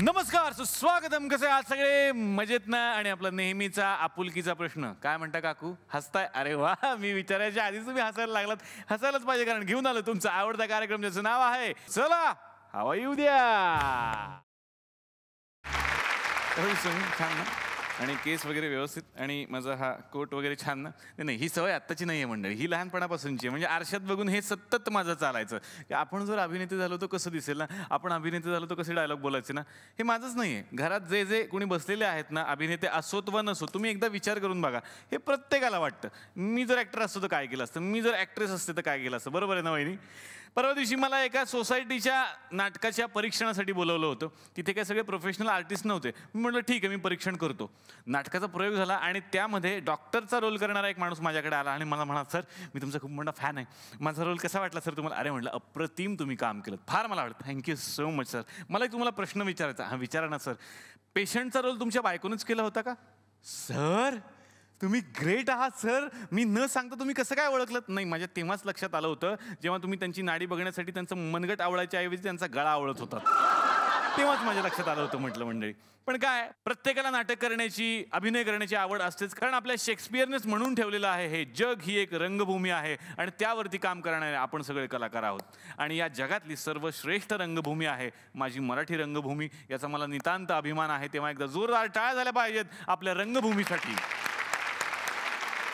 नमस्कार, सुस्वागतम. कसे आहात सगळे? मजेत ना? आणि आपला नेहमीचा आपुलकीचा प्रश्न काय म्हणता काकू? हसताय? अरे वा, मी विचारायच्या आधीच तुम्ही हसायला लागलात. हसायलाच पाहिजे, कारण घेऊन आलो तुमचा आवडता कार्यक्रम ज्याचं नाव आहे चला हवा येऊ द्या. छान ना? आणि केस वगैरे व्यवस्थित, आणि माझा हा कोट वगैरे छान ना? नाही, ही सवय आत्ताची नाही आहे मंडळी, ही लहानपणापासूनची आहे. म्हणजे आरशात बघून हे सतत माझं चालायचं की आपण जर अभिनेते झालो तर कसं दिसेल ना, आपण अभिनेते झालो तर कसे डायलॉग बोलायचे ना. हे माझंच नाही आहे. घरात जे जे कोणी बसलेले आहेत ना, अभिनेते असोत वा नसो, तुम्ही एकदा विचार करून बघा. हे प्रत्येकाला वाटतं, मी जर ॲक्टर असतो तर काय केलं असतं, मी जर ॲक्ट्रेस असते तर काय केलं असतं. बरोबर आहे ना वहिनी? परवा दिवशी मला एका सोसायटीच्या नाटकाच्या परीक्षणासाठी बोलवलं होतं. तिथे काही सगळे प्रोफेशनल आर्टिस्ट नव्हते. मी म्हटलं ठीक आहे, मी परीक्षण करतो. नाटकाचा प्रयोग झाला आणि त्यामध्ये डॉक्टरचा रोल करणारा एक माणूस माझ्याकडे आला आणि मला म्हणाला, सर मी तुमचा खूप मोठा फॅन आहे, माझा रोल कसा वाटला सर तुम्हाला? अरे म्हटलं, अप्रतिम तुम्ही काम केलं, फार मला आवडतं, थँक्यू सो मच सर. मला एक तुम्हाला प्रश्न विचारायचा. हां विचारा ना सर. पेशंटचा रोल तुमच्या बायकोनंच केला होता का? सर तुम्ही ग्रेट आहात सर, मी न सांगता तुम्ही कसं काय ओळखलं? नाही, माझ्या तेव्हाच लक्षात आलं होतं जेव्हा तुम्ही त्यांची नाडी बघण्यासाठी त्यांचं मनगट आवळायच्या ऐवजी त्यांचा गळा आवळत होता, तेव्हाच माझ्या लक्षात आलं होतं म्हटलं मंडळी. पण काय, प्रत्येकाला नाटक करण्याची, अभिनय करण्याची आवड असतेच, कारण आपल्या शेक्सपियरनेच म्हणून ठेवलेलं आहे, हे जग ही एक रंगभूमी आहे आणि त्यावरती काम करणारे आपण सगळे कलाकार आहोत. आणि या जगातली सर्वश्रेष्ठ रंगभूमी आहे माझी मराठी रंगभूमी, याचा मला नितांत अभिमान आहे. तेव्हा एकदा जोरदार टाळ्या झाल्या पाहिजेत आपल्या रंगभूमीसाठी.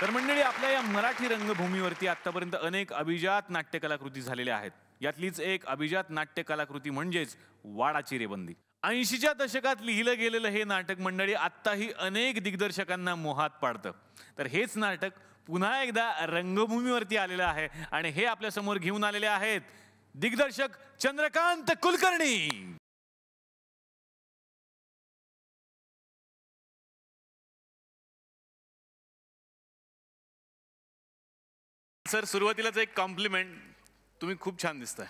तर मंडळी, आपल्या या मराठी रंगभूमीवरती आतापर्यंत अनेक अभिजात नाट्यकलाकृती झालेल्या आहेत. यातलीच एक अभिजात नाट्यकलाकृती म्हणजेच वाडाची रेबंदी. 80च्या दशकात लिहिलं गेलेलं हे नाटक मंडळी आत्ताही अनेक दिग्दर्शकांना मोहात पाडतं. तर हेच नाटक पुन्हा एकदा रंगभूमीवरती आलेलं आहे आणि हे आपल्या समोर घेऊन आलेले आहेत दिग्दर्शक चंद्रकांत कुलकर्णी. सर, सुरुवातीलाच एक कॉम्प्लिमेंट, तुम्ही खूप छान दिसताय.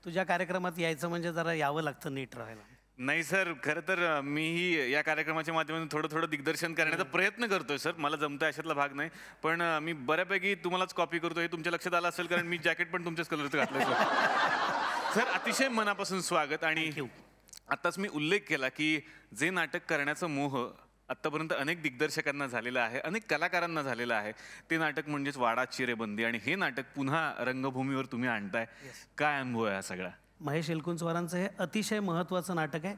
तुझ्या कार्यक्रमात यायचं म्हणजे जरा यावं लागतं नीट राहायला. नाही सर, खरं तर मीही या कार्यक्रमाच्या माध्यमातून थोडं थोडं दिग्दर्शन करण्याचा प्रयत्न करतोय सर. मला जमतं अशातला भाग नाही, पण मी बऱ्यापैकी तुम्हालाच कॉपी करतो हे तुमच्या लक्षात आलं असेल, कारण मी जॅकेट पण तुमच्याच कलरचं घातलंय सर. सर, अतिशय मनापासून स्वागत. आणि आत्ताच मी उल्लेख केला की जे नाटक करण्याचा मोह आत्तापर्यंत अनेक दिग्दर्शकांना झालेला आहे, अनेक कलाकारांना झालेला आहे, ते नाटक म्हणजेच वाडाची रेबंदी. आणि हे नाटक पुन्हा रंगभूमीवर तुम्ही आणताय, काय अनुभव आहे हा सगळा? महेश एलकुंचवारांचं हे अतिशय महत्त्वाचं नाटक आहे.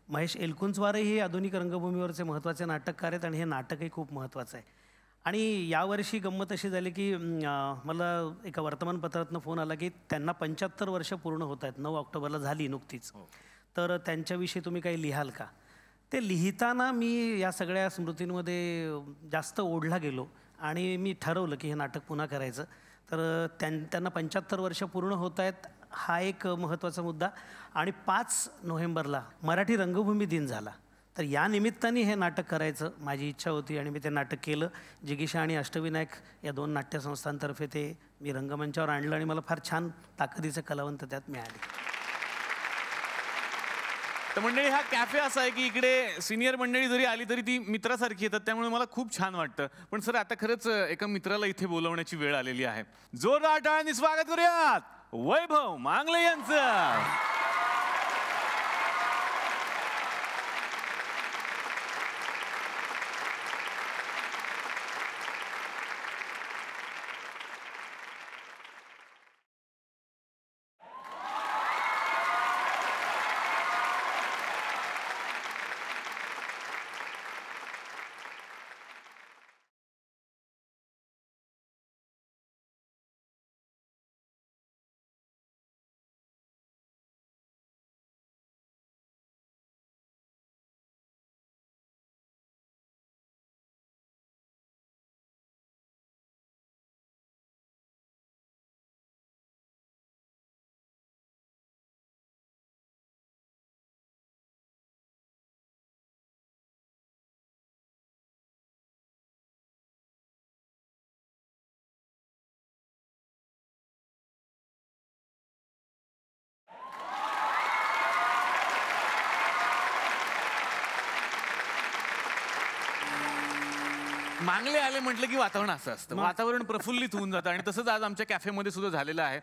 महेश एलकुंचवारही हे आधुनिक रंगभूमीवरचे महत्त्वाचे नाटककार आहेत आणि हे नाटकही खूप महत्त्वाचं आहे. आणि यावर्षी गंमत अशी झाली की मला एका वर्तमानपत्रातनं फोन आला की त्यांना 75 वर्ष पूर्ण होत आहेत, 9 ऑक्टोबरला झाली नुकतीच. तर त्यांच्याविषयी तुम्ही काही लिहाल का? ते लिहिताना मी या सगळ्या स्मृतींमध्ये जास्त ओढला गेलो आणि मी ठरवलं की हे नाटक पुन्हा करायचं. तर त्यांना 75 वर्ष पूर्ण होत आहेत, हा एक महत्त्वाचा मुद्दा. आणि 5 नोव्हेंबरला मराठी रंगभूमी दिन झाला, तर या निमित्ताने हे नाटक करायचं माझी इच्छा होती आणि मी ते नाटक केलं. जिगीषा आणि अष्टविनायक या 2 नाट्यसंस्थांतर्फे ते मी रंगमंचावर आणलं आणि मला फार छान ताकदीचे कलावंत त्यात मिळाले. तर मंडळी, हा कॅफे असा आहे की इकडे सिनियर मंडळी जरी आली तरी ती मित्रासारखी येतात, त्यामुळे मला खूप छान वाटतं. पण सर, आता खरंच एका मित्राला इथे बोलवण्याची वेळ आलेली आहे. जोरदार टाळ्यांनी स्वागत करूयात वैभव मांगले यांचं. मांगले आले म्हटलं की वातावरण असं असतं, वातावरण प्रफुल्लित होऊन जातं आणि तसंच आज आमच्या कॅफेमध्ये सुद्धा झालेलं आहे.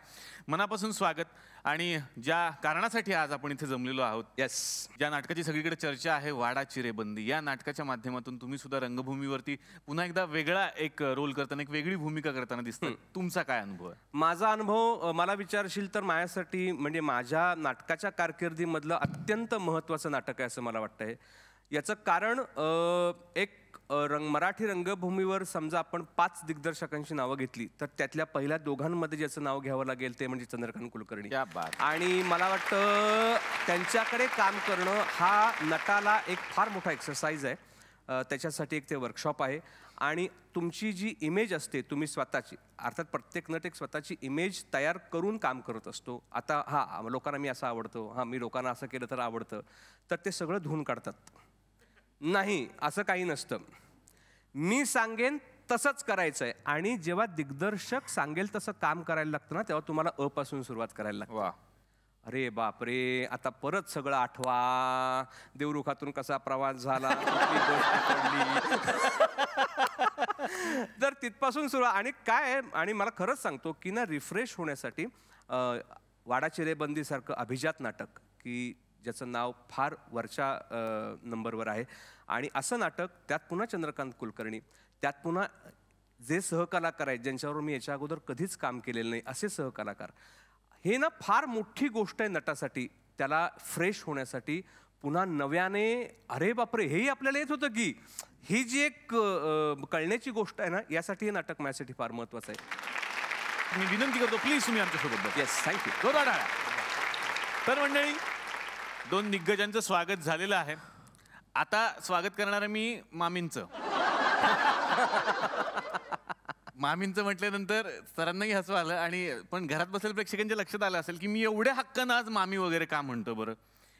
मनापासून स्वागत. आणि ज्या कारणासाठी आज आपण इथे जमलेलो आहोत, ज्या नाटकाची सगळीकडे चर्चा आहे, वाडा चिरेबंदी, या नाटकाच्या माध्यमातून तुम्ही सुद्धा रंगभूमीवरती पुन्हा एकदा वेगळा एक रोल करताना, एक वेगळी भूमिका करताना दिसतं. तुमचा काय अनुभव आहे? माझा अनुभव मला विचारशील तर माझ्यासाठी म्हणजे माझ्या नाटकाच्या कारकिर्दीमधलं अत्यंत महत्त्वाचं नाटक आहे असं मला वाटतंय. याचं कारण एक मराठी रंगभूमीवर समजा आपण 5 दिग्दर्शकांची नावं घेतली तर त्यातल्या पहिल्या दोघांमध्ये ज्याचं नाव घ्यावं लागेल ते म्हणजे चंद्रकांत कुलकर्णी. आणि मला वाटतं त्यांच्याकडे काम करणं हा नटाला एक फार मोठा एक्सरसाइज आहे. त्याच्यासाठी एक ते वर्कशॉप आहे. आणि तुमची जी इमेज असते तुम्ही स्वतःची, अर्थात प्रत्येक नट एक स्वतःची इमेज तयार करून काम करत असतो. आता लोकांना मी असं आवडतो, मी लोकांना असं केलं तर आवडतं, तर ते सगळं धुवून काढतात. नाही, असं काही नसतं. मी सांगेन तसंच करायचंय. आणि जेव्हा दिग्दर्शक सांगेल तसं काम करायला लागतं ना, तेव्हा तुम्हाला पासून सुरुवात करायला लागते. अरे बापरे, आता परत सगळं आठवा, देवरुखातून कसा प्रवास झाला, तर तिथपासून सुरुवात. आणि काय, आणि मला खरंच सांगतो की ना, रिफ्रेश होण्यासाठी वाडा चिरेबंदीसारखं अभिजात नाटक की ज्याचं नाव फार वरच्या नंबरवर आहे, आणि असं नाटक, त्यात पुन्हा चंद्रकांत कुलकर्णी, त्यात पुन्हा जे सहकलाकार आहेत ज्यांच्यावर मी याच्या अगोदर कधीच काम केलेलं नाही असे सहकलाकार, हे ना फार मोठी गोष्ट आहे नटासाठी. त्याला फ्रेश होण्यासाठी पुन्हा नव्याने, अरे बापरे हेही आपल्याला येत होतं की, ही जी एक कळण्याची गोष्ट आहे ना, यासाठी हे नाटक माझ्यासाठी फार महत्त्वाचं आहे. मी विनंती करतो, प्लीज तुम्ही आमच्यासोबत. Yes, thank you. तर मंडळी, 2 दिग्गजांचं स्वागत झालेलं आहे. आता स्वागत करणार मी मामींचं. मामींचं म्हटल्यानंतर सरांनाही हसू आलं, आणि पण घरात बसलेल्या प्रेक्षकांच्या लक्षात आलं असेल की मी एवढ्या हक्कानं आज मामी वगैरे का म्हणतो बरं.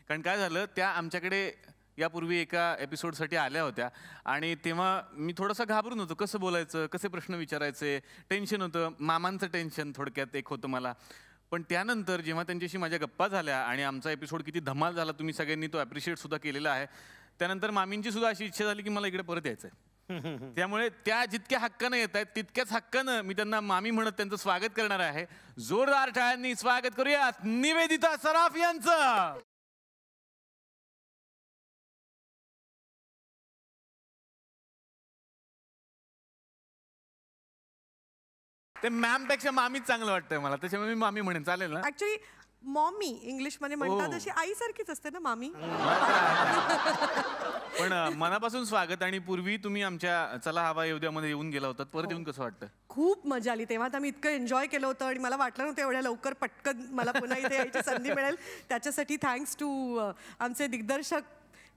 कारण काय झालं, त्या आमच्याकडे यापूर्वी एका एपिसोडसाठी आल्या होत्या, आणि तेव्हा मी थोडंसं घाबरून होतो, कसं बोलायचं, कसे प्रश्न विचारायचे, टेन्शन होतं. मामांचं टेन्शन थोडक्यात एक होतं मला. पण त्यानंतर जेव्हा त्यांच्याशी माझ्या गप्पा झाल्या आणि आमचा एपिसोड किती धमाल झाला, तुम्ही सगळ्यांनी तो ॲप्रिशिएट सुद्धा केलेला आहे, त्यानंतर मामींची सुद्धा अशी इच्छा झाली की मला इकडे परत यायचं आहे. त्यामुळे त्या जितक्या हक्कानं येत आहेत तितक्याच हक्कानं मी त्यांना मामी म्हणत त्यांचं स्वागत करणार आहे. जोरदार टाळ्यांनी स्वागत करूयात निवेदिता सराफ यांचं. ते मॅम पेक्षा मामीच चांगलं वाटतंय मला, त्याच्यामुळे मी मामी म्हणेन, चालेल ना? ऍक्च्युली मॉमी इंग्लिश मध्ये म्हणतात, अशी आईसारखीच असते ना मामी. पण मनापासून स्वागत. आणि पूर्वी तुम्ही आमच्या चला हवा येऊद्यामध्ये येऊन गेला होता, परत येऊन कसं वाटतं? खूप मजा आली. तेव्हा तर मी इतकं एन्जॉय केलं होतं आणि मला वाटलं नव्हतं एवढ्या लवकर पटकन मला पुन्हा इथे यायची संधी मिळेल. त्याच्यासाठी थँक्स टू आमचे दिग्दर्शक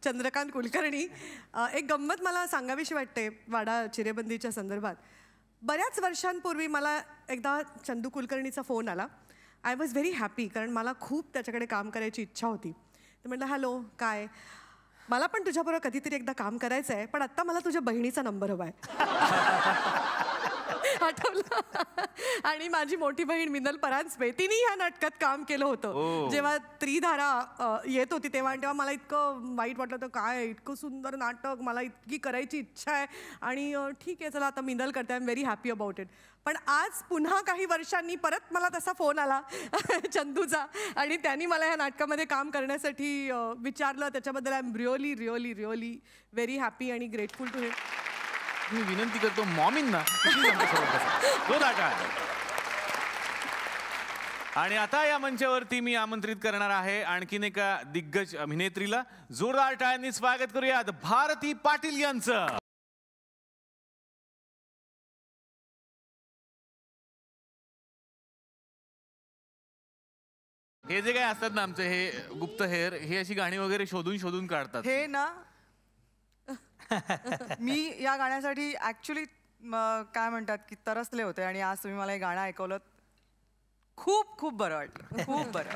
चंद्रकांत कुलकर्णी. एक गंमत मला सांगावीशी वाटते वाडा चिरेबंदीच्या संदर्भात. बऱ्याच वर्षांपूर्वी मला एकदा चंदू कुलकर्णीचा फोन आला. आय वॉज व्हेरी हॅपी, कारण मला खूप त्याच्याकडे काम करायची इच्छा होती. तर म्हटलं हॅलो, काय, मला पण तुझ्याबरोबर कधीतरी एकदा काम करायचं आहे, पण आत्ता मला तुझ्या बहिणीचा नंबर हवा आहे. आठवलं. आणि माझी मोठी बहीण मिनल परांजपे, तिने ह्या नाटकात काम केलं होतं. जेव्हा त्रिधारा येत होती तेव्हा मला इतकं वाईट वाटलं होतं, काय इतकं सुंदर नाटक, मला इतकी करायची इच्छा आहे, आणि ठीक आहे चला आता मिनल करते, I am very happy about it. पण आज पुन्हा काही वर्षांनी परत मला तसा फोन आला चंदूचा, आणि त्यांनी मला ह्या नाटकामध्ये काम करण्यासाठी विचारलं. त्याच्याबद्दल I am really really really very happy आणि ग्रेटफुल टू हिम. मी विनंती करतो मॉमींना. आणि आता या मंचावरती मी आमंत्रित करणार आहे आणखीन एका दिग्गज अभिनेत्रीला. जोरदार टाळ्यांनी स्वागत करूयात भारती पाटील यांचं. हे जे काय असतात ना आमचे हे गुप्त हेर, हे अशी गाणी वगैरे शोधून शोधून काढतात. हे ना मी या गाण्यासाठी ऍक्च्युली काय म्हणतात की तरसले होते, आणि आज तुम्ही मला हे गाणं ऐकवलं, खूप खूप बरं वाटलं, खूप बरं.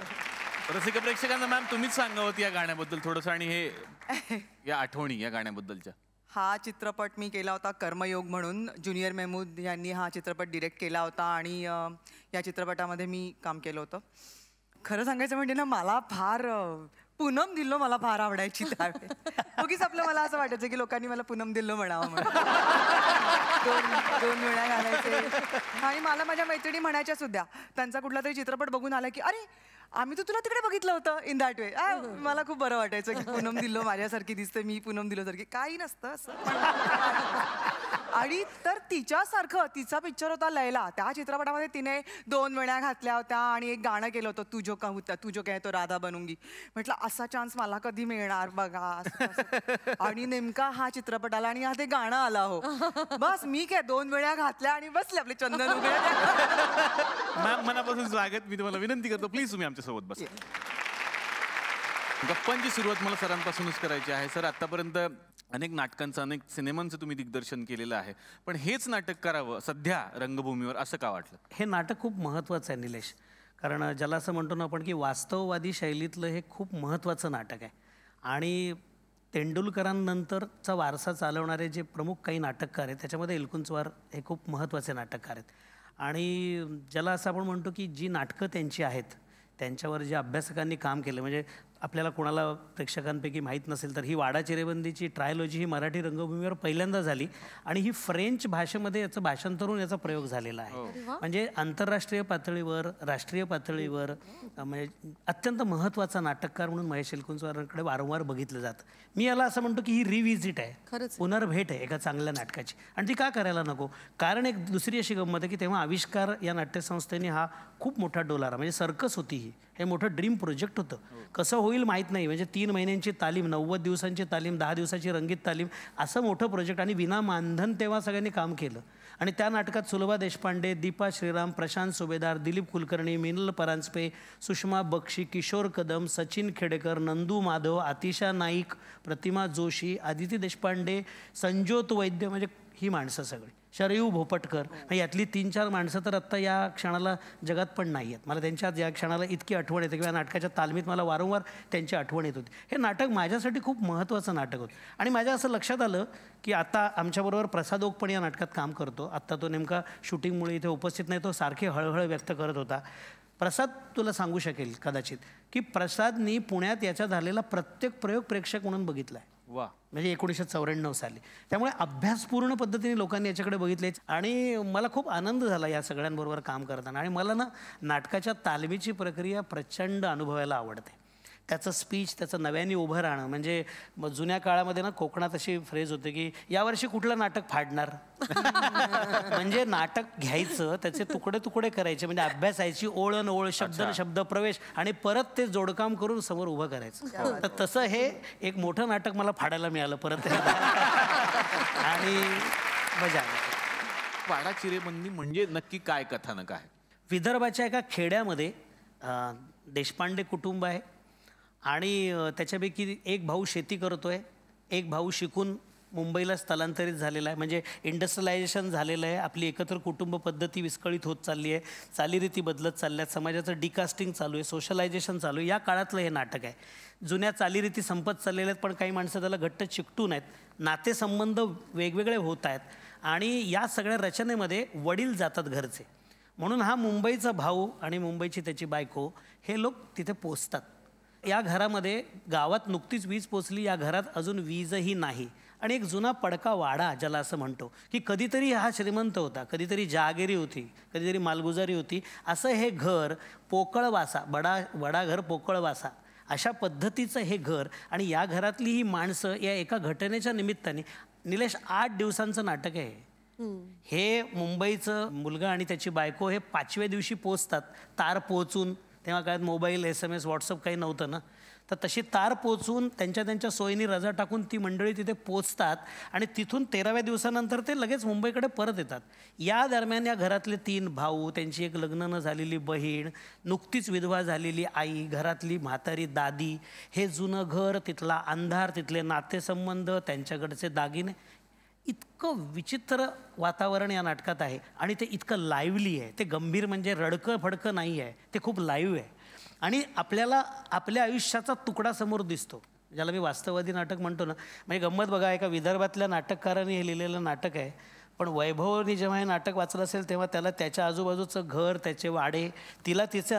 रसिक प्रेक्षकांना मॅम तुम्हीच सांगावं या गाण्याबद्दल थोडंसं, आणि हे या आठवणी या गाण्याबद्दलच्या. हा चित्रपट मी केला होता कर्मयोग म्हणून. ज्युनियर मेहमूद यांनी हा चित्रपट डिरेक्ट केला होता, आणि या चित्रपटामध्ये मी काम केलं होतं. खरं सांगायचं म्हणजे ना, मला फार पूनम धिल्लो मला फार आवडायची त्यावेळी. उगीच आपलं मला असं वाटायचं की लोकांनी मला पूनम धिल्लो म्हणावं म्हणून. दोन वेळा घालायचे. आणि मला माझ्या मैत्रिणी म्हणायच्या सुद्धा, त्यांचा कुठला तरी चित्रपट बघून आला की अरे आम्ही तर तुला तिकडे बघितलं होतं इन दॅट वे. मला खूप बरं वाटायचं की पूनम धिल्लो माझ्यासारखी दिसते, मी पूनम धिल्लो सारखी. काही नसतं असं. आणि तर तिच्यासारखं तिचा पिक्चर होता लैला. त्या चित्रपटामध्ये तिने 2 वेण्या घातल्या होत्या आणि एक गाणं केलं होतं, तुझो का होता तुझो काय तो राधा बनूंगी. म्हटलं असा चान्स मला कधी मिळणार बघा असं तसं. आणि नेमका हा चित्रपट आला आणि ते गाणं आलं. हो बस मी काय 2 वेळा घातल्या आणि बसले आपले चंदन उभे. मॅम मनापासून स्वागत. मी तुम्हाला विनंती करतो, प्लीज तुम्ही आमच्यासोबत बसा. गप्पांची सुरुवात मला सरांपासूनच करायची आहे. सर, आतापर्यंत अनेक नाटकांचं अनेक सिनेमांचं तुम्ही दिग्दर्शन केलेलं आहे, पण हेच नाटक करावं सध्या रंगभूमीवर असं का वाटलं? हे नाटक खूप महत्त्वाचं आहे निलेश. कारण ज्याला असं म्हणतो ना आपण की वास्तववादी शैलीतलं हे खूप महत्त्वाचं नाटक आहे. आणि तेंडुलकरांनंतरचा वारसा चालवणारे जे प्रमुख काही नाटककार आहेत त्याच्यामध्ये एलकुंचवार हे खूप महत्त्वाचे नाटककार आहेत. आणि ज्याला असं आपण म्हणतो की जी नाटकं त्यांची आहेत त्यांच्यावर जे अभ्यासकांनी काम केलं, म्हणजे आपल्याला कोणाला प्रेक्षकांपैकी माहीत नसेल तर ही वाडा चिरेबंदीची ट्रायलॉजी ही मराठी रंगभूमीवर पहिल्यांदा झाली आणि ही फ्रेंच भाषेमध्ये याचं भाषांतर होऊन याचा प्रयोग झालेला आहे. म्हणजे आंतरराष्ट्रीय पातळीवर राष्ट्रीय पातळीवर म्हणजे अत्यंत महत्त्वाचा नाटककार म्हणून महेश एलकुंचवारांकडे वारंवार बघितलं जातं. मी याला असं म्हणतो की ही रिव्हिजिट आहे, पुनर्भेट आहे एका चांगल्या नाटकाची. आणि ती का करायला नको? कारण एक दुसरी अशी गंमत आहे की तेव्हा आविष्कार या नाट्यसंस्थेने हा खूप मोठा डोलारा, म्हणजे सर्कस होती ही, हे मोठं ड्रीम प्रोजेक्ट होतं. कसं होईल माहीत नाही, म्हणजे 3 महिन्यांची तालीम, 90 दिवसांची तालीम, 10 दिवसाची रंगीत तालीम, असं मोठं प्रोजेक्ट आणि विना मानधन तेव्हा सगळ्यांनी काम केलं. आणि त्या नाटकात सुलभा देशपांडे, दीपा श्रीराम, प्रशांत सुभेदार, दिलीप कुलकर्णी, मिनल परांजपे, सुषमा बक्षी, किशोर कदम, सचिन खेडेकर, नंदू माधव, आतिशा नाईक, प्रतिमा जोशी, आदिती देशपांडे, संजोत वैद्य, म्हणजे ही माणसं सगळी, शरयू भोपटकर, यातली 3-4 माणसं तर आत्ता या क्षणाला जगात पण नाही आहेत. मला त्यांच्या या क्षणाला इतकी आठवण येते किंवा नाटकाच्या तालमीत मला वारंवार त्यांची आठवण येत होती. हे नाटक माझ्यासाठी खूप महत्त्वाचं नाटक होतं. आणि माझ्या असं लक्षात आलं की आता आमच्याबरोबर प्रसाद ओक पण या नाटकात काम करतो. आत्ता तो नेमका शूटिंगमुळे इथे उपस्थित नाही, तो सारखे हळहळ व्यक्त करत होता. प्रसाद तुला सांगू शकेल कदाचित की प्रसादनी पुण्यात याचा झालेला प्रत्येक प्रयोग प्रेक्षक म्हणून बघितला आहे. वा. म्हणजे 1994 साली. त्यामुळे अभ्यासपूर्ण पद्धतीने लोकांनी याच्याकडे बघितले आणि मला खूप आनंद झाला या सगळ्यांबरोबर काम करताना. आणि मला ना नाटकाच्या तालमीची प्रक्रिया प्रचंड अनुभवायला आवडते. त्याचं स्पीच, त्याचं नव्याने उभं राहणं, म्हणजे जुन्या काळामध्ये ना कोकणात अशी फ्रेज होते की यावर्षी कुठलं नाटक फाडणार. म्हणजे नाटक घ्यायचं, त्याचे तुकडे तुकडे करायचे, म्हणजे अभ्यासायची ओळ न ओळ, शब्द न शब्द प्रवेश, आणि परत ते जोडकाम करून समोर उभं करायचं. तर तसं हे एक मोठं नाटक मला फाडायला मिळालं परत. आणि मजा आली. वाडा चिरेबंदी म्हणजे नक्की काय कथानक आहे? विदर्भाच्या एका खेड्यामध्ये देशपांडे कुटुंब आहे आणि त्याच्यापैकी एक भाऊ शेती करतोय, एक भाऊ शिकून मुंबईला स्थलांतरित झालेला आहे, म्हणजे इंडस्ट्रियलायझेशन झालेलं आहे. आपली एकत्र कुटुंब पद्धती विस्कळीत होत चालली आहे, चालीरीती बदलत चालल्या आहेत, समाजाचं डिकास्टिंग चालू आहे, सोशलायझेशन चालू आहे. या काळातलं हे नाटक आहे. जुन्या चालीरीती संपत चाललेल्या आहेत, पण काही माणसं त्याला घट्ट चिकटून आहेत. नातेसंबंध वेगवेगळे होत आहेत आणि या सगळ्या रचनेमध्ये वडील जातात घरचे, म्हणून हा मुंबईचा भाऊ आणि मुंबईची त्याची बायको हे लोक तिथे पोचतात. या घरामध्ये गावात नुकतीच वीज पोचली, या घरात अजून वीजही नाही. आणि एक जुना पडका वाडा ज्याला असं म्हणतो की कधीतरी हा श्रीमंत होता, कधीतरी जहागिरी होती, कधीतरी मालगुजारी होती, असं हे घर पोकळवासा, वडा घर पोकळवासा अशा पद्धतीचं हे घर. आणि या घरातली ही माणसं या एका घटनेच्या निमित्ताने, निलेश 8 दिवसांचं नाटक आहे हे. मुंबईचं मुलगा आणि त्याची बायको हे 5व्या दिवशी पोचतात, तार पोचून. तेव्हा काय मोबाईल, SMS, व्हॉट्सअप काही नव्हतं ना, तर तशी तार पोचून त्यांच्या सोयीने रजा टाकून ती मंडळी तिथे पोचतात आणि तिथून 13व्या दिवसानंतर ते लगेच मुंबईकडे परत येतात. या दरम्यान या घरातले 3 भाऊ, त्यांची एक लग्न न झालेली बहीण, नुकतीच विधवा झालेली आई, घरातली म्हातारी दादी, हे जुनं घर, तिथला अंधार, तिथले नातेसंबंध, त्यांच्याकडचे दागिने, इतकं विचित्र वातावरण या नाटकात आहे. आणि ते इतकं लाईव्हली आहे, ते गंभीर म्हणजे रडकं फडकं नाही आहे, ते खूप लाईव्ह आहे. आणि आपल्याला आपल्या आयुष्याचा तुकडा समोर दिसतो, ज्याला मी वास्तववादी नाटक म्हणतो ना. म्हणजे गंमत बघा, एका विदर्भातल्या नाटककाराने हे लिहिलेलं नाटक आहे. पण वैभवने जेव्हा हे नाटक वाचलं असेल तेव्हा त्याला त्याच्या आजूबाजूचं घर, त्याचे वाडे, तिला तिचे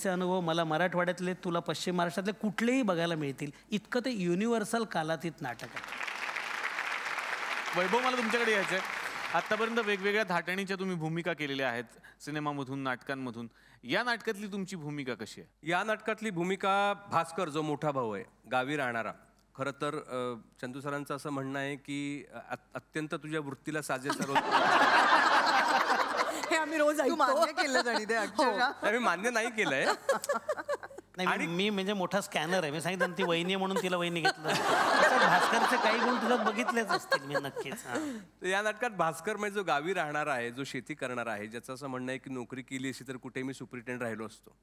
अनुभव, मला मराठवाड्यातले, तुला पश्चिम महाराष्ट्रातले कुठलेही बघायला मिळतील. इतकं ते युनिव्हर्सल कालातीत नाटक आहे. वैभव, मला तुमच्याकडे यायचं आहे. आतापर्यंत वेगवेगळ्या धाटणीच्या तुम्ही भूमिका केलेल्या आहेत सिनेमामधून, नाटकांमधून. या नाटकातली तुमची भूमिका कशी आहे? या नाटकातली भूमिका भास्कर, जो मोठा भाऊ आहे, गावी राहणारा. खरं तर चंदू सरांचं असं म्हणणं आहे की अत्यंत तुझ्या वृत्तीला साजेसा रोल. हे आम्ही रोज तू ऐकतो. मान्य केलं जाणी ते अक्षरशः. मी मान्य नाही केलंय. नाही, मी म्हणजे मोठा स्कॅनर आहे. मी सांगितलं ती वहिनी आहे म्हणून तिला वहिनी घेतलं. तसं भास्करचे काही गुण तुला बघितलेच असतील मी नक्कीच. तर या नाटकात भास्कर म्हणजे जो गावी राहणारा आहे, जो शेती करणारा आहे, ज्याचं असं म्हणणं आहे की नोकरी केली अशी तर कुठे मी सुपरिटेंडंट राहिलो असतो,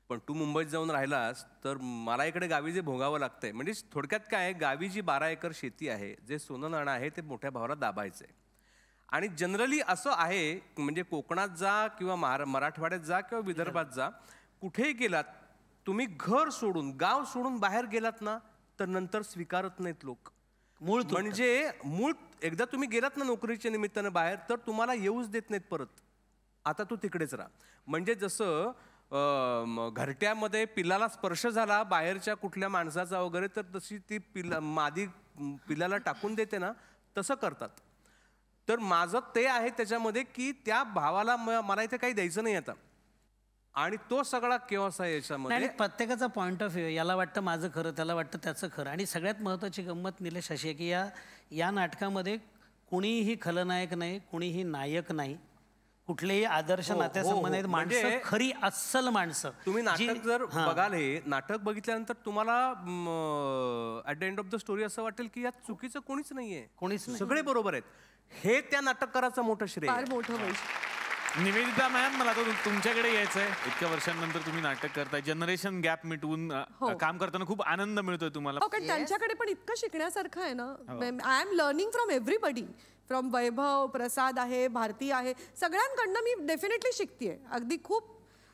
पण तू मुंबईत जाऊन राहिलास तर मला इकडे गावी जे भोगावं लागतंय. म्हणजे थोडक्यात काय आहे, गावी जी 12 एकर शेती आहे, जे सोनं नाणं आहे ते मोठ्या भावाला दाबायचंय. आणि जनरली असं आहे, म्हणजे कोकणात जा किंवा मराठवाड्यात जा किंवा विदर्भात जा, कुठेही गेलात तुम्ही, घर सोडून, गाव सोडून बाहेर गेलात ना, तर नंतर स्वीकारत नाहीत लोक. म्हणजे मूळ एकदा तुम्ही गेलात ना नोकरीच्या निमित्तानं बाहेर, तर तुम्हाला येऊच देत नाहीत परत. आता तू तिकडेच राहा. म्हणजे जसं घरट्यामध्ये पिल्लाला स्पर्श झाला बाहेरच्या कुठल्या माणसाचा वगैरे, तर तशी ती मादी पिल्लाला टाकून देते ना, तसं करतात. तर माझं ते आहे त्याच्यामध्ये की त्या भावाला मला इथे काही द्यायचं नाही आता, आणि तो सगळा केओस आहे याच्यामध्ये. प्रत्येकाचा पॉइंट ऑफ व्ह्यू, याला वाटतं माझं खरं, त्याला वाटतं त्याचं खरं. आणि सगळ्यात महत्त्वाची गंमत निलेश अशी आहे की या नाटकामध्ये कुणीही खलनायक नाही, कुणीही नायक नाही, कुठलेही आदर्श नात्यासंबंध आहेत. माणसं खरी अस्सल माणसं. तुम्ही नाटक जर बघाल, हे नाटक बघितल्यानंतर तुम्हाला at the end of the story असं वाटेल की यात चुकीचं कोणीच नाहीये, कोणीच नाही, सगळे बरोबर आहेत. हे त्या नाटककाराचं मोठं श्रेय आहे. फार मोठं वैशिष्ट्य. निवेदिता मॅम, मला तर तुमच्याकडे यायचं आहे. इतक्या वर्षांनंतर तुम्ही नाटक करताय, जनरेशन गॅप मिटवून काम करताना खूप आनंद मिळतोय तुम्हाला. हो, कारण त्यांच्याकडे पण इतकं शिकण्यासारखं आहे ना. I am learning from everybody. From Vaibhav, Prasad आहे, भारती आहे, सगळ्यांकडनं मी डेफिनेटली शिकतेय. अगदी खूप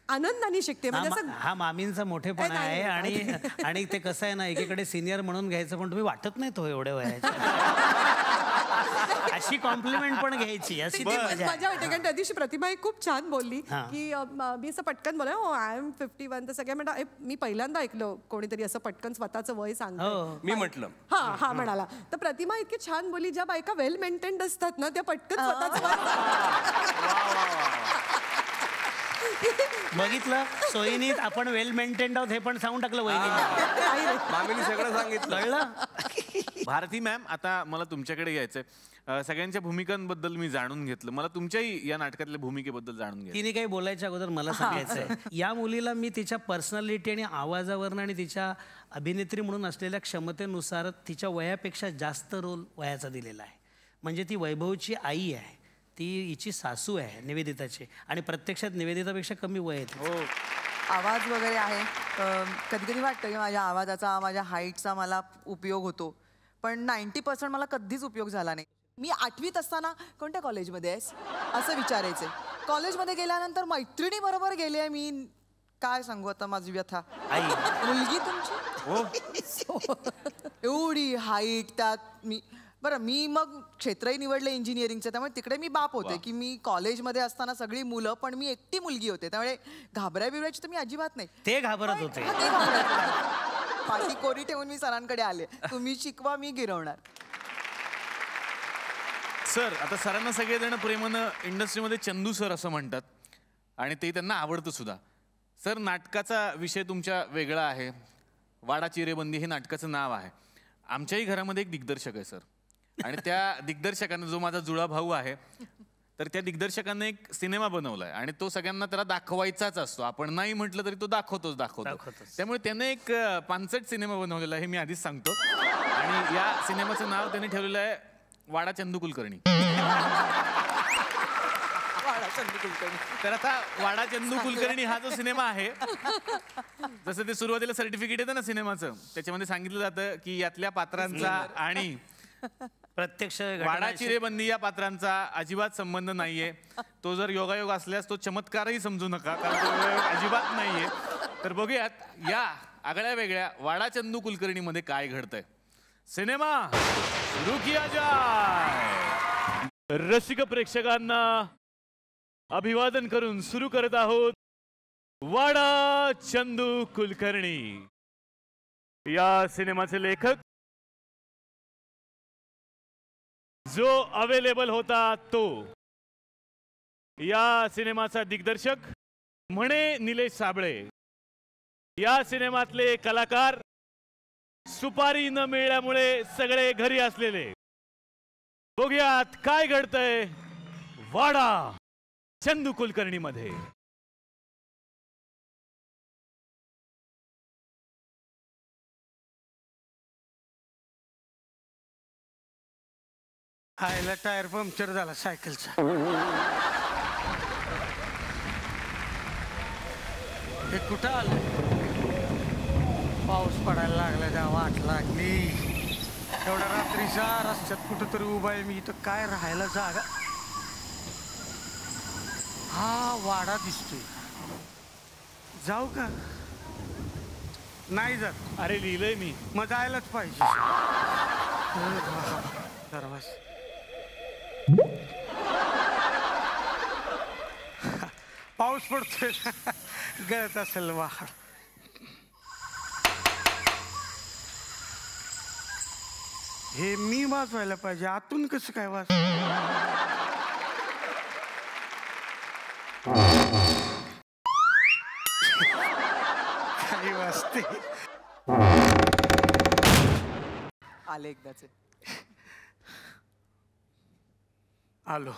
आनंदाने शिकते. म्हणजे हा मामींचा मोठेपणा आहे. आणि ते कसं आहे ना, एकीकडे सिनियर म्हणून घ्यायचं, पण तुम्ही वाटत नाही तो एवढ्या वयाच्या. अशी कॉम्प्लिमेंट पण घ्यायची, अशी मजा वाटते. कारण त्या दिवशी प्रतिभा खूप छान बोलली की मी असं पटकन बोला, हो आय एम 51. तर सगळ्या म्हणता, मी पहिल्यांदा ऐकलं कोणीतरी असं पटकन स्वतःचं वय सांगतं. मी म्हटलं हा म्हणाला. तर प्रतिभा इतकी छान बोलली, ज्या बायका वेल मेंटेन्ड असतात ना, त्या पटकन स्वतःचं बघितलं. सोयीनीत आपण वेल मेंटेन्ड आहोत हे पण सांगून टाकलं वहिनी. मामीने सगळं सांगितलं. कळलं. भारती मॅम, आता मला तुमच्याकडे यायचंय. सगळ्यांच्या भूमिकांबद्दल मी जाणून घेतलं, मला तुमच्याही या नाटकातल्या भूमिकेबद्दल जाणून घ्यायचं. तिने काही बोलायच्या अगोदर मला सांगायचंय, या मुलीला मी तिच्या पर्सनॅलिटी आणि आवाजावरनं आणि तिच्या अभिनेत्री म्हणून असलेल्या क्षमतेनुसार तिच्या वयापेक्षा जास्त रोल वयाचा दिलेला आहे. म्हणजे ती वैभवची आई आहे, ती हिची सासू आहे निवेदिताची, आणि प्रत्यक्षात निवेदितापेक्षा कमी वय आहे. हो, आवाज वगैरे आहे. कधी कधी वाटतं की माझ्या आवाजाचा, माझ्या हाईटचा मला उपयोग होतो, पण 90% मला कधीच उपयोग झाला नाही. मी 8वीत असताना कोणत्या कॉलेजमध्ये आहेस असं विचारायचे. कॉलेजमध्ये गेल्यानंतर मैत्रिणीबरोबर गेले आहे मी. काय सांगू आता माझी व्यथा. आई मुलगी तुमची एवढी हाईट, त्यात मी मग क्षेत्रही निवडले इंजिनिअरिंगचं, त्यामुळे तिकडे मी बाप होते की मी कॉलेजमध्ये असताना सगळी मुलं, पण मी एकटी मुलगी होते, त्यामुळे बिवरायची तर मी अजिबात नाही. ते घाबरत होते. पाठी कोरी ठेवून मी सरांकडे आले, तुम्ही शिकवा, मी गिरवणार. सर, आता सरांना सगळेजण प्रेमानं इंडस्ट्रीमध्ये चंदू सर असं म्हणतात, आणि ते त्यांना आवडतं सुद्धा. सर, नाटकाचा विषय तुमच्या वेगळा आहे. वाडा चिरेबंदी हे नाटकाचं नाव आहे. आमच्याही घरामध्ये एक दिग्दर्शक आहे सर, आणि त्या दिग्दर्शकानं, जो माझा जुळा भाऊ आहे, तर त्या दिग्दर्शकाने एक सिनेमा बनवलाय, आणि तो सगळ्यांना त्याला दाखवायचाच असतो. आपण नाही म्हटलं तरी तो दाखवतो. त्यामुळे त्याने एक पानसट सिनेमा बनवलेला आहे, हे मी आधीच सांगतो. आणि या सिनेमाचं नाव त्याने ठेवलेलं आहे वाडा चंदू कुलकर्णी. तर आता वाडा चंदू कुलकर्णी हा जो सिनेमा आहे, जसं ते सुरुवातीला सर्टिफिकेट येतं ना सिनेमाचं, त्याच्यामध्ये सांगितलं जातं की यातल्या पात्रांचा आणि प्रत्यक्ष वाडा चिरेबंदी या पात्रांचा अजिबात संबंध नाहीये. तो जर योगायोग असल्यास तो चमत्कारही समजू नका, कारण तो योगायोग अजिबात नाहीये. तर बघूयात या आगळ्या वेगळ्या वाडा चंदू कुलकर्णीमध्ये काय घडतंय. सिनेमा सुरू किया जाय. रसिक प्रेक्षकांना अभिवादन करून सुरू करत आहोत वाडा चंदू कुलकर्णी. या सिनेमाचे लेखक जो अवेलेबल होता तो. या सिनेमाचा दिग्दर्शक म्हणे निलेश साबळे. या सिनेमातले कलाकार सुपारी न मिळाल्यामुळे सगळे घरी असलेले. बघूयात काय घडतंय वाडा चंदू कुलकर्णी मध्ये. आयला टायर पंक्चर झाला सायकलचा. हे कुठं आलं? पाऊस पडायला लागला त्या वाट लागली. एवढ्या रात्रीचा रस्त्यात कुठं तरी उभा आहे मी. इथं काय राहायला जागा. हा वाडा दिसतोय. जाऊ का? नाही जात. अरे लिहिलंय मी. मग जायलाच पाहिजे. दरवाज पाऊस पडतोय. गळत असेल वाहड. हे मी वाजवायला पाहिजे. आतून कसं काय वाज? काही वाजते. आले एकदाचे. आलो.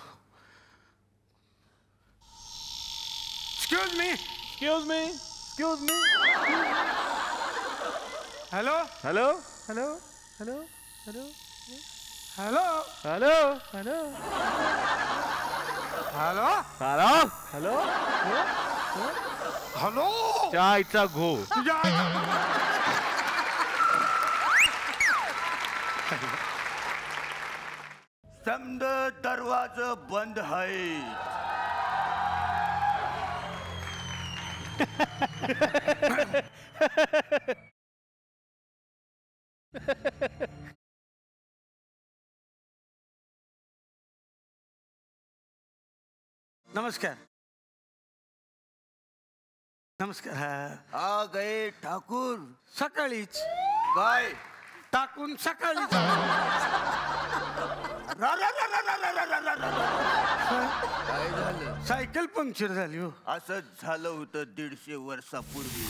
Excuse me. Excuse me. Excuse me. Hello hello hello hello hello hello hello hello hello hello hello hello. चायचा घो. तुझ्या समद दरवाज बंद है. नमस्कार. नमस्कार. आ गए ठाकुर. सकाळीच काय टाकून सकाळीच. काय झालं? सायकल पंक्चर झाली हो. असंच झालं होतं 150 वर्षापूर्वी.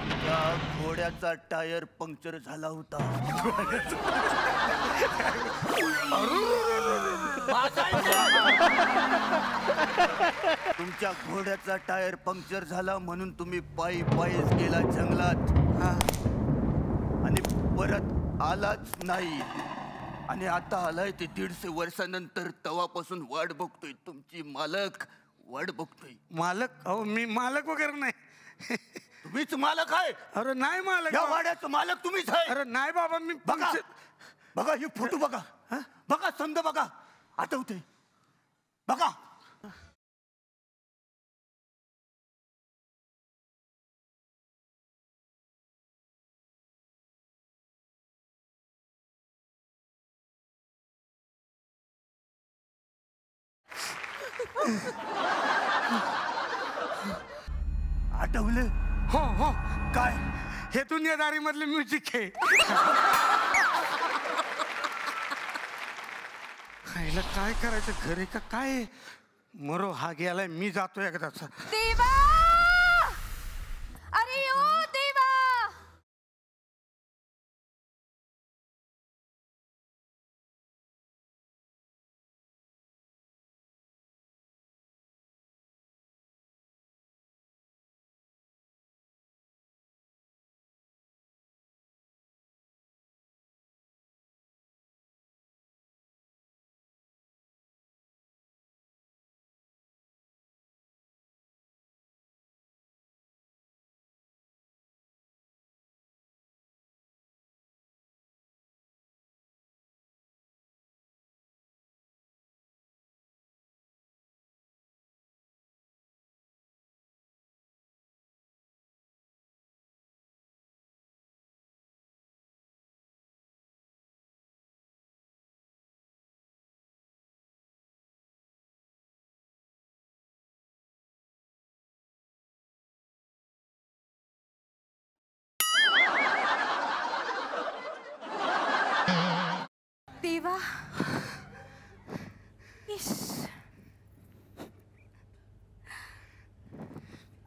त्या घोड्याचा टायर पंक्चर झाला होता. तुमच्या घोड्याचा टायर पंक्चर झाला म्हणून तुम्ही पायी पायीच गेला जंगलात आणि परत आलाच नाही. आणि आता आलाय ते 150 वर्षानंतर. तवापासून वाट बघतोय. तुमची मालक वाट बघतोय. मालक? अहो मी मालक वगैरे नाही. तुम्हीच मालक आहे. अरे नाही मालक. या वाड्याचं मालक तुम्हीच आहे. अरे नाही बाबा मी बघा बघा हे फोटो बघा. बघा समजा बघा. आठवते बघा. आठवलं? हो हो. काय हे दुनियादारी मधले म्युझिक आहे. खायला काय करायचं? घरी का काय? मरो हा गेलाय. मी जातो एकदाचा. देवा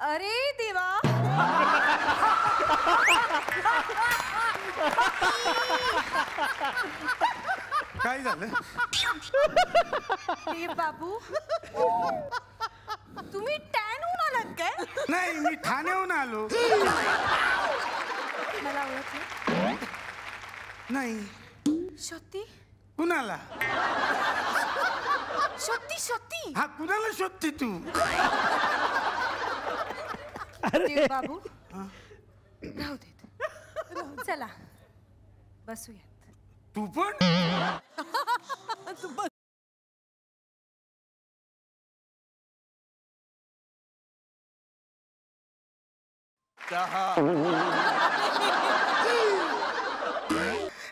अरे देवा. काय झालं? देव बाबू, तुम्ही टॅन होऊन आलात काय? नाही, मी ठाण्याहून आलो. मला ओळखलं नाही. शोधती कुणाला? शोधती शोधती. हा, कुणाला शोधते तू? देव बाबू, राहू देत. चला बसूयात. तू पण?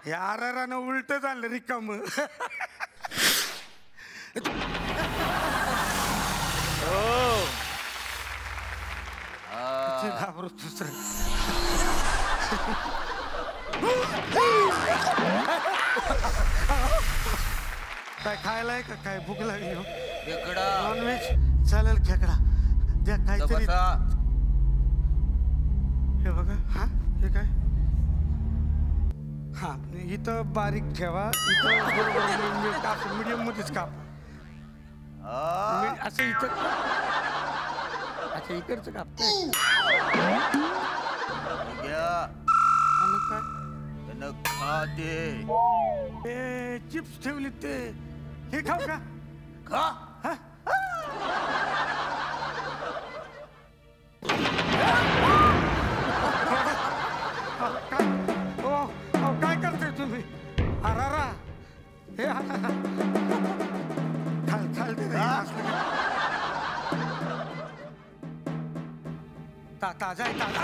यारानं उलट झालं रिकाम. घाबरत दुसरं. काय खायला आहे का? काय भूक लागली हो? नॉनव्हेज चालेल. खेकडा द्या काहीतरी. हे बघा. हा, हे काय? हा, इथं बारीक ठेवा. इथं काप, मीडियम मध्येच काप. असं इथं. अच्छा, इकडचं काप. काय चिप्स ठेवले ते, हे खाऊ का? खा. काय करते तुम्ही? अरारा, हे खाल खाल दे. ताजा आहे, ताजा.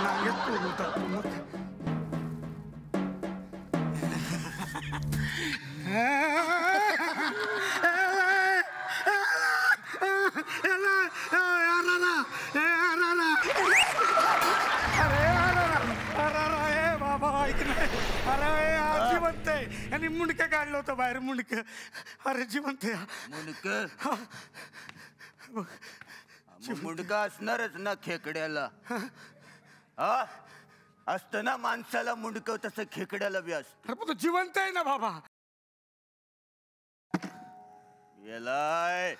नांगेत तोडून टाकतो मग. अरे जिवंत आहे. आणि मुंडकं काढलं होतं बाहेर. मुंडकं. अरे जिवंत आहे. मुंडका असणारच ना खेकड्याला. हा, असतं ना माणसाला मुंडकं, तसं खेकड्याला बी असतं. अरे पण तो जिवंत आहे ना बाबा. येलाय.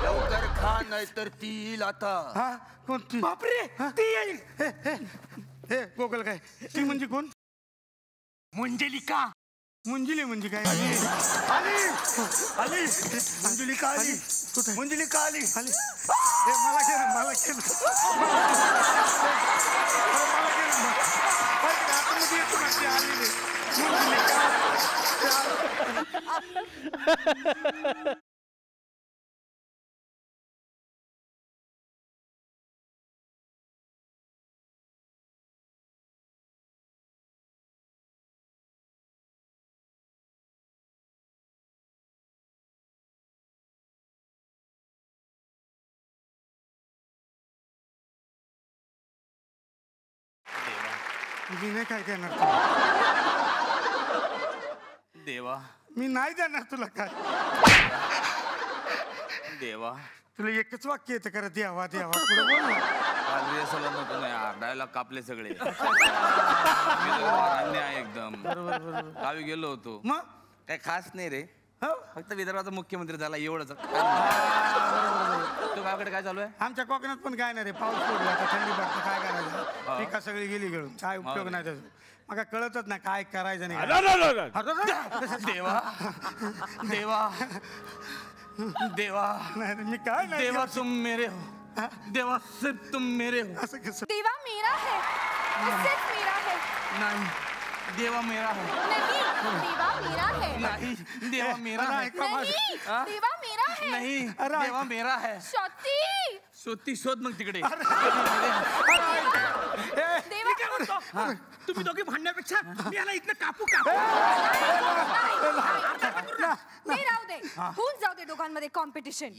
लवकर खा, नाही तर ती येईल आता. हा, कोणती? बापरे, ती येईल. हे गोगल काय? ती म्हणजे कोण? मंजलिका. मंजुली म्हणजे काय? आली आली. मंजुलिका आली. कुठे? मंजुलिका आली. आली. मला घे ना, मला घे ना. मी नाही काय देणार देवा. मी नाही देणार तुला काय. देवा, तुला एकच वाक्य येतं करा, देवा देवा. पुढे बोल ना. काल रिहर्सल नव्हतं ना, डायलॉग कापले सगळे. अन्याय एकदम. गावी गेलो होतो. मग काय खास नाही रे, फक्त विदर्भाचा मुख्यमंत्री झाला एवढंच. तो गावाकडे काय चालू आहे? आमच्या कोकणात पण काय नाही रे, पाऊस पडला आता, थंडी पडतं, काय करायचं? पिका सगळी गेली गळून, काय उपयोग नाही त्याचा. मग कळतच नाही काय करायचं नाही. देवा देवा देवा, नाही मी काय नाही. देवा तुम मेरे हो. देवा सिर्फ तुम मेरे हो. असं कसं? देवा मेरा है, सिर्फ मेरा है. नाही, देवा मेरा है. नहीं, देवा मेरा है. नाही, देवा मेरा है. नहीं, देवा मेरा है. नाही, देवा मेरा है. शोधी. शोधती शोध मग तिकडे. देवा. तुम्ही दोघे भांडण्यापेक्षा मी याला इथनं कापू का? नाही राहू दे, होऊन जाऊ दे दोघांमध्ये कॉम्पिटिशन.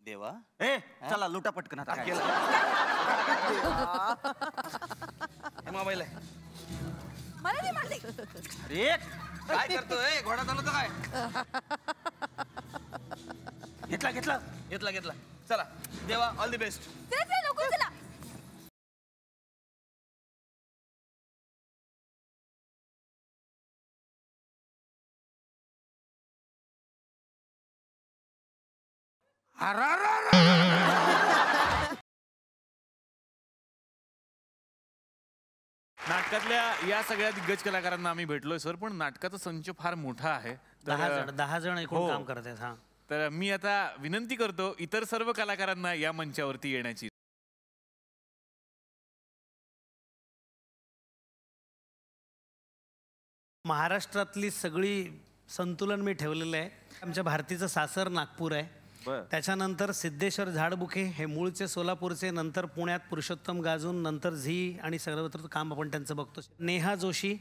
देवा चला लुटा पटकन आता. मोबाईल आहे. मला दे, मला दे. अरे काय करतोय? घोडा चालवतो काय? घेतला. चला देवा ऑल द बेस्ट. चला लवकर चला. नाटकातल्या या सगळ्या दिग्गज कलाकारांना आम्ही भेटलोय सर, पण नाटकाचा संच फार मोठा आहे. 10 जण एकूण हो. काम करत आहेत. हा, तर मी आता विनंती करतो इतर सर्व कलाकारांना या मंचावरती येण्याची. महाराष्ट्रातली सगळी संतुलन मी ठेवलेलं आहे. आमच्या भारतीचं सासर नागपूर आहे. त्याच्यानंतर सिद्धेश्वर झाडबुके हे मूळचे सोलापूरचे, नंतर पुण्यात पुरुषोत्तम गाजून, नंतर झी आणि सर्वत्र काम आपण त्यांचं बघतो. नेहा जोशी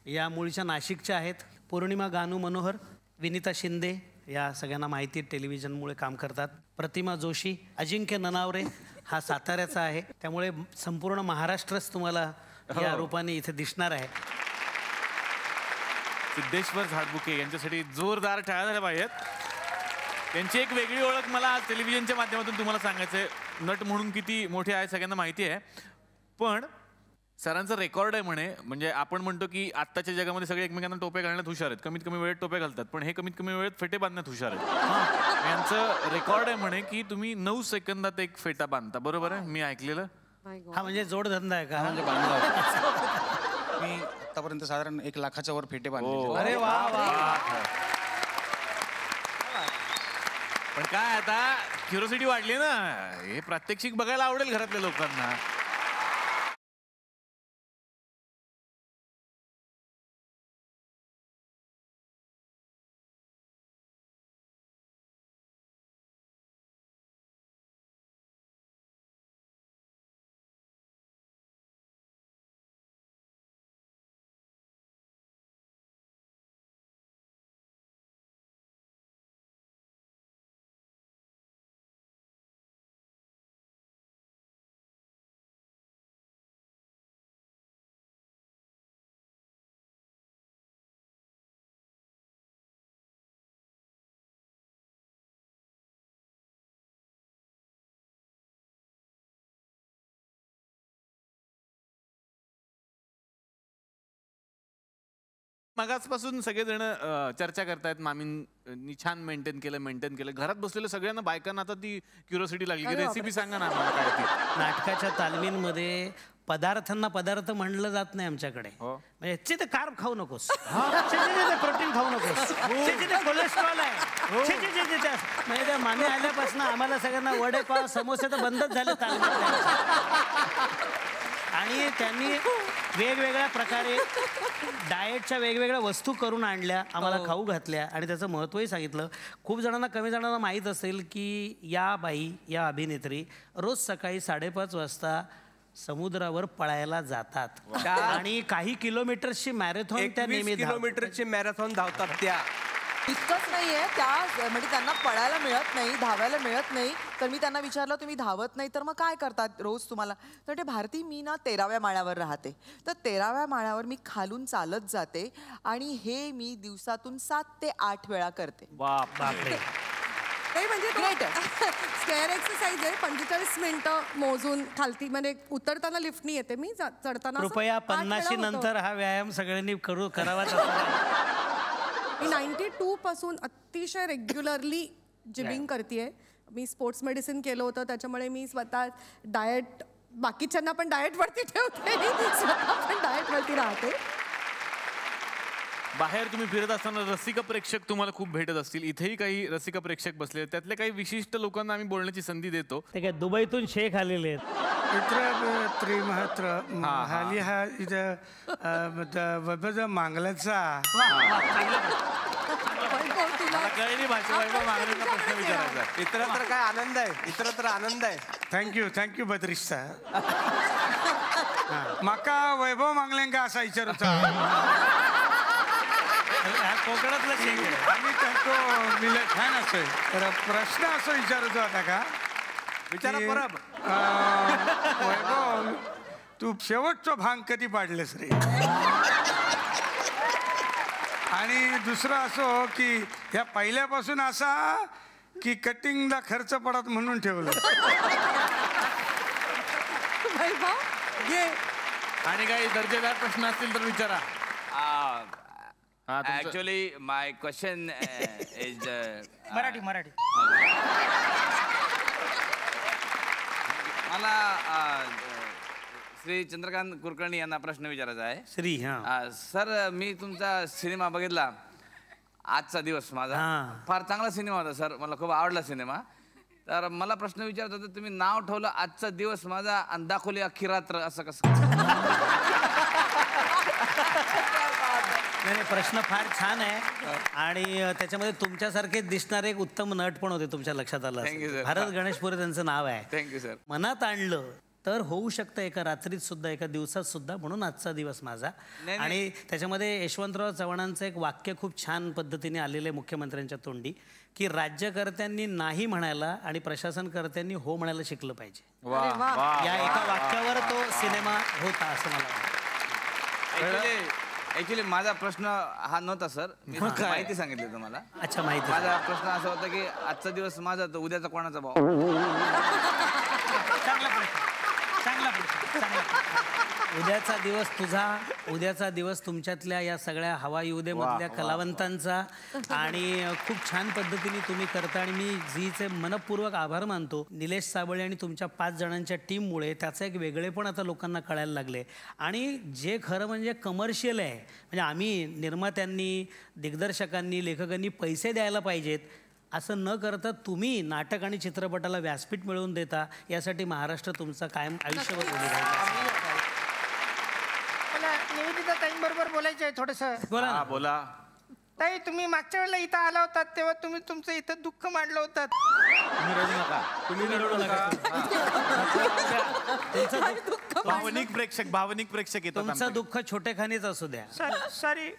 या मूळच्या नाशिकच्या आहेत. पौर्णिमा गानू मनोहर, विनीता शिंदे या सगळ्यांना माहिती टेलिव्हिजनमुळे काम करतात. प्रतिमा जोशी, अजिंक्य ननावरे हा साताऱ्याचा आहे. त्यामुळे संपूर्ण महाराष्ट्रच तुम्हाला या रूपाने इथे दिसणार आहे. सिद्धेश्वर झाडबुके यांच्यासाठी जोरदार टाळ्या झाल्या पाहिजेत. त्यांची एक वेगळी ओळख मला आज टेलिव्हिजनच्या माध्यमातून तुम्हाला सांगायचं आहे. नट म्हणून किती मोठे आहे सगळ्यांना माहिती आहे, पण सरांचा रेकॉर्ड आहे म्हणे. म्हणजे आपण म्हणतो की आत्ताच्या जगामध्ये सगळे एकमेकांना टोपे घालण्यात हुशार आहेत, कमीत कमी वेळेत टोपे घालतात, पण हे कमीत कमी वेळेत फेटे बांधण्यात हुशार आहेत. यांचं रेकॉर्ड आहे म्हणे की तुम्ही 9 सेकंदात एक फेटा बांधता. बरोबर आहे? मी ऐकलेलं. हा म्हणजे जोडधंदा आहे का? म्हणजे बांधला मी आतापर्यंत साधारण 1 लाखाच्या वर फेटे बांधले. अरे वा वा. पण काय आता क्युरिओसिटी वाढली ना, हे प्रात्यक्षिक बघायला आवडेल घरातल्या लोकांना. मगाचपासून सगळेजण चर्चा करतायत, मामींनी छान मेंटेन केलं. घरात बसलेल्या सगळ्यांना बायकांना आता ती क्युरिओसिटी लागली की रेसिपी सांगा ना आम्हाला काय ती. नाटकाच्या तालमींमध्ये पदार्थांना पदार्थ म्हणलं जात नाही आमच्याकडे. म्हणजे ते कार्ब खाऊ नकोस, प्रोटीन खाऊ नकोस, कोलेस्ट्रॉल आहे, म्हणजे त्या मामी आल्यापासून आम्हाला सगळ्यांना वडेपाव समोसे तर बंदच झाले तालमीत. आणि त्यांनी वेगवेगळ्या प्रकारे डाएटच्या वेगवेगळ्या वस्तू करून आणल्या, आम्हाला खाऊ घातल्या आणि त्याचं महत्त्वही सांगितलं. खूप जणांना, कमी जणांना माहीत असेल की या बाई, या अभिनेत्री रोज सकाळी 5:30 वाजता समुद्रावर पळायला जातात आणि काही किलोमीटर्सची मॅरेथॉन त्या नेहमी किलोमीटरची मॅरेथॉन धावतात त्या. इतकंच नाहीये त्या म्हणजे त्यांना पळायला मिळत नाही, धावायला मिळत नाही. तर मी त्यांना विचारलं तुम्ही धावत नाही तर मग काय करतात रोज तुम्हाला? तर ते भारती मी ना 13व्या माळ्यावर राहते, तर 13व्या माळ्यावर मी खालून चालत जाते आणि हे मी दिवसातून 7 ते 8 वेळा करते. बापरे. ते म्हणजे स्टेअर एक्सरसाइज आहे. 45 मिनिटं मोजून खालती म्हणजे उतरताना लिफ्टनी येते मी, चढताना असं कृपया 8 वेळा 50 होतं. नंतर हा व्यायाम सगळ्यांनी करावाच. मी 92 पासून अतिशय रेग्युलरली जिमिंग करते. मी स्पोर्ट्स मेडिसिन केलं होतं, त्याच्यामुळे मी स्वतः डाएट, बाकीच्यांना पण डाएटवरती ठेवते, स्वतः पण डाएटवरती राहते. बाहेर तुम्ही फिरत असताना रसिक प्रेक्षक तुम्हाला खूप भेटत असतील. इथेही काही रसिक प्रेक्षक बसले, त्यातले काही विशिष्ट लोकांना आम्ही बोलण्याची संधी देतो. ते काय दुबईतून शेख आलेले आहेत. इतर त्रिमहत्र हाली हा इथं मांगल्याचा प्रश्न विचारायचा. इतरत्र काय आनंद आहे, इतरत्र आनंद आहे. थँक्यू बद्रीश सा. माका वैभव मांगलेंका असा विचारूचा. कोकणातलं शेख आहे. आम्ही त्यांचं मिलट छान असतोय. तर प्रश्न असं विचारतो आता का विचारा परब. वैभव तू शेवटचं भांग कधी पाडलेस रे? आणि दुसरं असो की ह्या पहिल्यापासून असा की कटिंगला खर्च पडत म्हणून ठेवलं. आणि काही दर्जेदार प्रश्न असतील तर विचारा. Actually, my question is Marathi मला श्री चंद्रकांत कुलकर्णी यांना प्रश्न विचारायचा आहे. श्री सर, मी तुमचा सिनेमा बघितला आजचा दिवस माझा. फार चांगला सिनेमा होता सर, मला खूप आवडला सिनेमा. तर मला प्रश्न विचारत होता, तुम्ही नाव ठेवलं आजचा दिवस माझा आणि दाखवली अख्खी रात्र, असं कसं? नाही, प्रश्न फार छान आहे आणि त्याच्यामध्ये तुमच्यासारखे दिसणारे एक उत्तम नट पण होते, तुमच्या लक्षात आलं असेल. भारत गणेशपुरे त्यांचं नाव आहे. Thank you sir. मनात आणलं तर होऊ शकतं एका रात्रीत सुद्धा, एका दिवसात सुद्धा, म्हणून आजचा दिवस माझा. आणि त्याच्यामध्ये यशवंतराव चव्हाणांचं एक वाक्य खूप छान पद्धतीने आलेलं आहे मुख्यमंत्र्यांच्या तोंडी, की राज्यकर्त्यांनी नाही म्हणायला आणि प्रशासनकर्त्यांनी हो म्हणायला शिकलं पाहिजे. या एका वाक्यावर तो सिनेमा होता असं मला वाटतं. ऍक्च्युली माझा प्रश्न हा नव्हता सर, मी माहिती सांगितली तुम्हाला. अच्छा, माहिती. माझा प्रश्न असा होता की आजचा दिवस माझा तर उद्याचा कोणाचा भाव? उद्याचा दिवस तुझा, उद्याचा दिवस तुमच्यातल्या या सगळ्या हवा येऊ दे मधल्या कलावंतांचा. आणि खूप छान पद्धतीने तुम्ही करता आणि मी झीचे मनपूर्वक आभार मानतो. निलेश साबळे आणि तुमच्या 5 जणांच्या टीममुळे त्याचं एक वेगळेपण आता लोकांना कळायला लागले. आणि जे खरं म्हणजे कमर्शियल आहे, म्हणजे आम्ही निर्मात्यांनी, दिग्दर्शकांनी, लेखकांनी पैसे द्यायला पाहिजेत असं न करता तुम्ही नाटक आणि चित्रपटाला व्यासपीठ मिळवून देता, यासाठी महाराष्ट्र तुमचा कायम आयुष्यभर उभी राहील. मला निवेदिता ताईंबरोबर बोलायचं आहे थोडंसं. बोला ना. बोला. ताई, तुम्ही मागच्या वेळेला इथं आला होतात तेव्हा तुम्ही तुमचं इथं दुःख मांडलं होतं. तुम्ही रडू नका. भावनिक प्रेक्षक येतात. तुमचं दुःख छोटेखानीच असू द्या. सॉरी.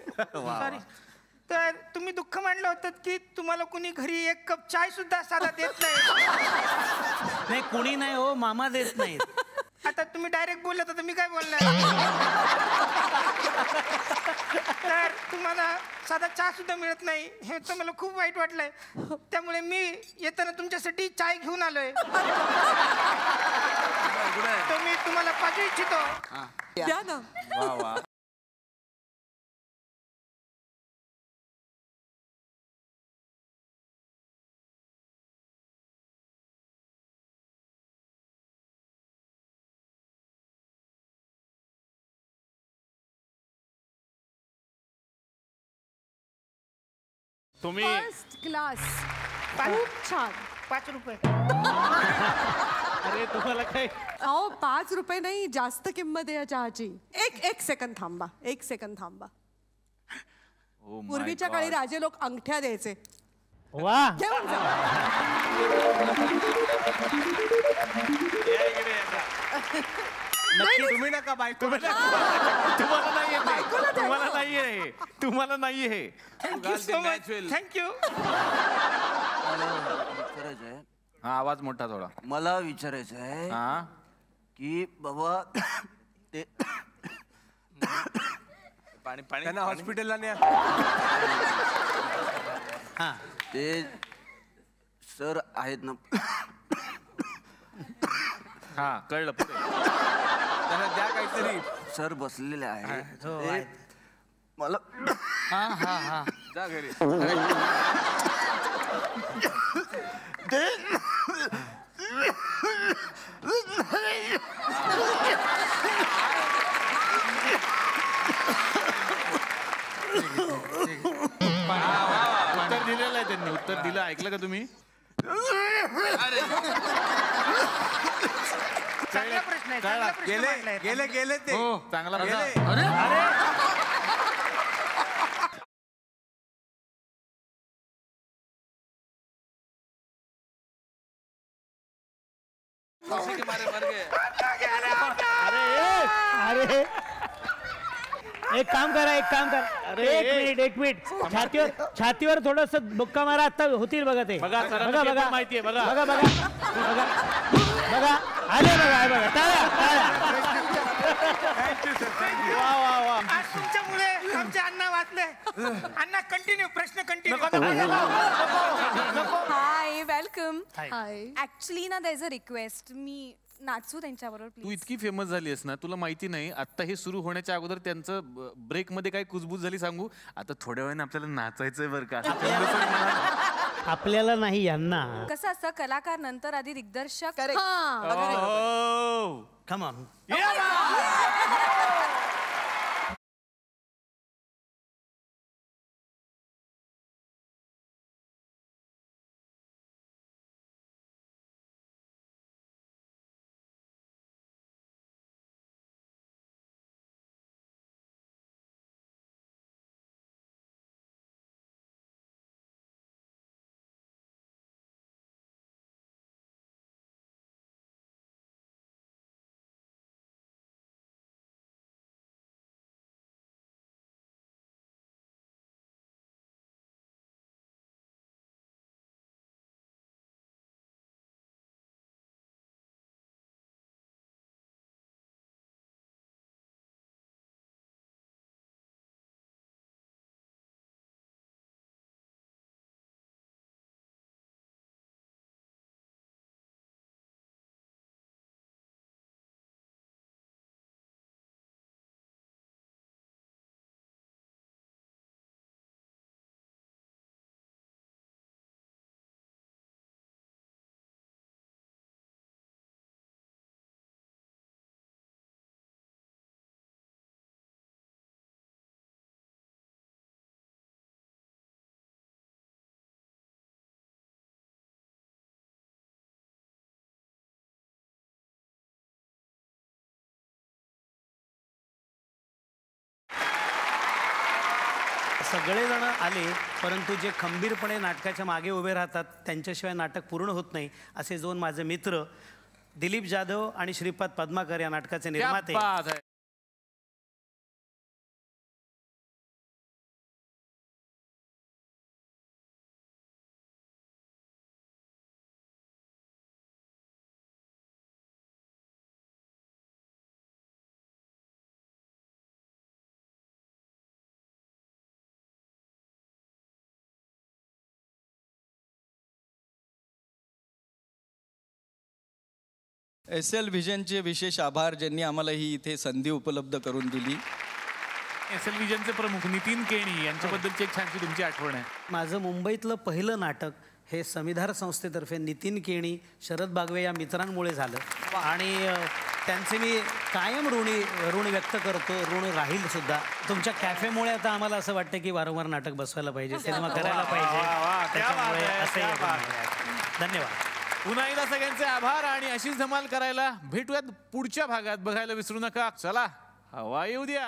तर तुम्ही दुःख मांडलं होतं की तुम्हाला कुणी घरी 1 कप चाय सुद्धा साधा देत नाही. कुणी नाही हो, मामा देत नाहीत. आता तुम्ही डायरेक्ट बोलला तर मी काय बोलणार? तर तुम्हाला साधा चहा सुद्धा मिळत नाही, हे तर मला खूप वाईट वाटलंय. त्यामुळे मी येताना तुमच्यासाठी चाय घेऊन आलोय. तर मी तुम्हाला पाठवू इच्छितो. द्या ना. तुम्ही फर्स्ट क्लास, खूप छान. 5 रुपये. अरे तुम्हाला काय? अहो 5 रुपये नाही, जास्त किंमत आहे या चहाची. एक सेकंद थांबा, 1 सेकंद थांबा. पूर्वीच्या काळी राजे लोक अंगठ्या द्यायचे. वा. घेऊन जा. तुम्ही नका बायको. तुम्हाला नाही येते. तुम्हाला नाहीये हे. Thank you so much thank you. विचारायचं आहे हा आवाज मोठा थोडा. मला विचारायचं आहे हा की बाबा ते पाणी पाणी त्यांना हॉस्पिटलला न्या. हां ते सर आहेत ना हा कळलं पुढे. त्यांना द्या काहीतरी. सर बसलेले आहेत हो, ते आहेत. मला जा घरी. उत्तर दिलेलं आहे त्यांनी. उत्तर दिलं ऐकलं का तुम्ही? चांगला प्रश्न आहे चांगला प्रश्न गेले मांडलाय. गेले गेले ते. हो चांगला प्रश्न. गेले. अरे एक काम करा एक मिनिट छातीवर थोडस बुक्का मारा. आता होतील बघा ते. बघा माहितीये बघा. बघा आले बघा टाळ्या. आज तुमच्यामुळे आमचे अण्णा वाचले. अण्णा कंटिन्यू प्रश्न continue. Hi welcome. Hi. Actually ना देयर इज अ रिक्वेस्ट. मी नाचू त्यांच्याबरोबर तू प्लीज. इतकी फेमस झाली आहेस ना, तुला माहिती नाही आता हे सुरू होण्याच्या अगोदर त्यांचं ब्रेक मध्ये काय कुजबूज झाली सांगू. आता थोड्या वेळाने आपल्याला नाचायचंय बरं का. आपल्याला नाही यांना. कसं असतं कलाकार नंतर आधी दिग्दर्शक. Come on. सगळेजण आले, परंतु जे खंबीरपणे नाटकाच्या मागे उभे राहतात त्यांच्याशिवाय नाटक पूर्ण होत नाही, असे दोन माझे मित्र दिलीप जाधव आणि श्रीपाद पद्माकर या नाटकाचे निर्माते. SL व्हिजनचे विशेष आभार, ज्यांनी आम्हाला ही इथे संधी उपलब्ध करून दिली. SL व्हिजनचे प्रमुख नितीन केणी यांच्याबद्दलची एक छानशी तुमची आठवण आहे. माझं मुंबईतलं पहिलं नाटक हे समिधार संस्थेतर्फे नितीन केणी, शरद बागवे या मित्रांमुळे झालं आणि त्यांचे मी कायम ऋण व्यक्त करतो, ऋण राहील सुद्धा. तुमच्या कॅफेमुळे आता आम्हाला असं वाटतं की वारंवार नाटक बसवायला पाहिजे, सिनेमा करायला पाहिजे. त्याच्यामुळे असं धन्यवाद. पुन्हा एकदा सगळ्यांचे आभार आणि अशीच धमाल करायला भेटूयात पुढच्या भागात. बघायला विसरू नका. चला हवा येऊ द्या.